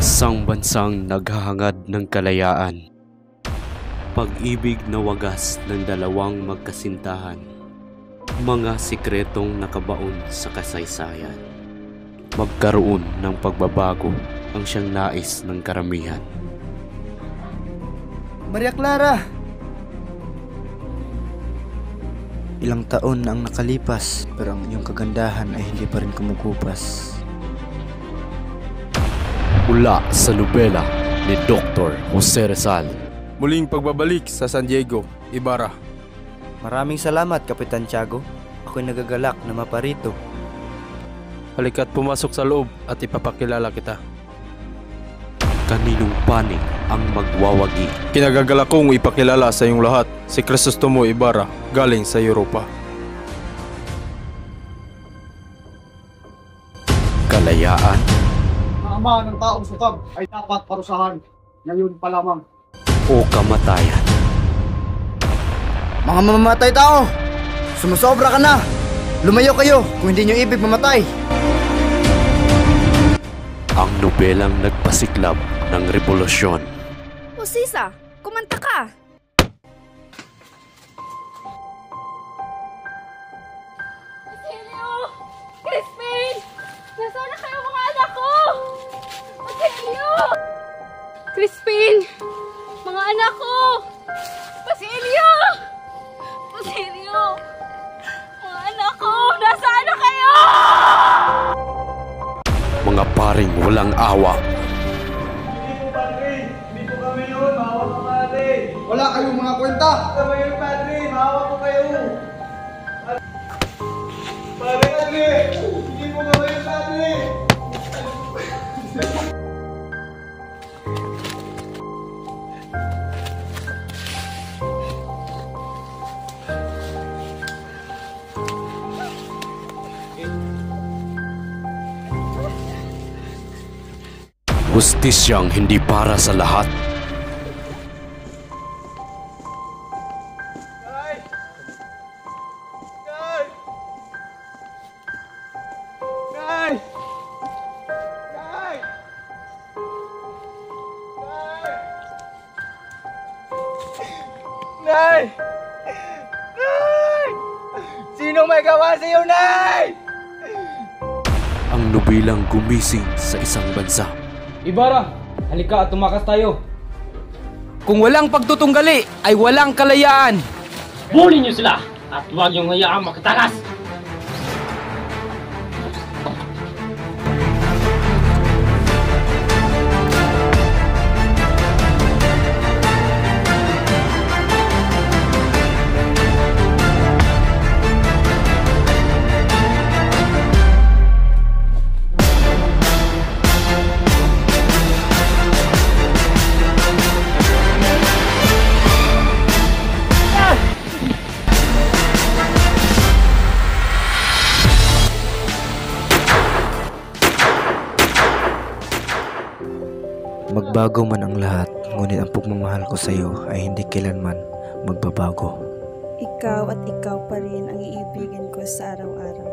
Isang bansang naghahangad ng kalayaan. Pag-ibig na wagas ng dalawang magkasintahan. Mga sikretong nakabaon sa kasaysayan. Magkaroon ng pagbabago ang siyang nais ng karamihan. Maria Clara! Ilang taon na ang nakalipas, pero ang iyong kagandahan ay hindi pa rin kumukupas. Mula sa nobela ni Dr. Jose Rizal. Muling pagbabalik sa San Diego, Ibarra. Maraming salamat, Kapitan Tiago. Ako'y nagagalak na maparito. Halika't pumasok sa loob at ipapakilala kita. Kaninong panig ang magwawagi? Kinagagalak kong ipakilala sa iyong lahat si Crisostomo Ibarra galing sa Europa. Kalayaan. Ang ama ng taong sukab ay dapat parusahan ngayon pa lamang. O kamatayan. Mga mamamatay tao! Sumusobra ka na! Lumayo kayo kung hindi nyo ibig mamatay! Ang nobelang nagpasiklab ng revolusyon. O Sisa, kumanta ka! Basilio! Crispin! Nasaan na kayo mga anak ko? Basilio! Crispin! Mga anak ko! Basilio! Basilio! Mga anak ko! Nasaan na kayo? Mga paring walang awa. Hindi po, Padre! Hindi po kami yun! Maawa po, Padre! Wala kayong mga kwenta! Kami yun, Padre! Maawa po kayo! Padre! Hindi po kami yun, Padre! Hustisyang hindi para sa lahat. Nay! Nay! Nay! Nay! Nay! Nay! Sinong may gawa sa'yo, Nay? Ang nobelang gumising sa isang bansa. Ibarra, halika at tumakas tayo. Kung walang pagtutunggali, ay walang kalayaan. Bulin niyo sila at huwag niyong hayaang makatakas. Magbago man ang lahat, ngunit ang pagmamahal ko sa iyo ay hindi kailanman magbabago. Ikaw at ikaw pa rin ang iibigin ko sa araw-araw.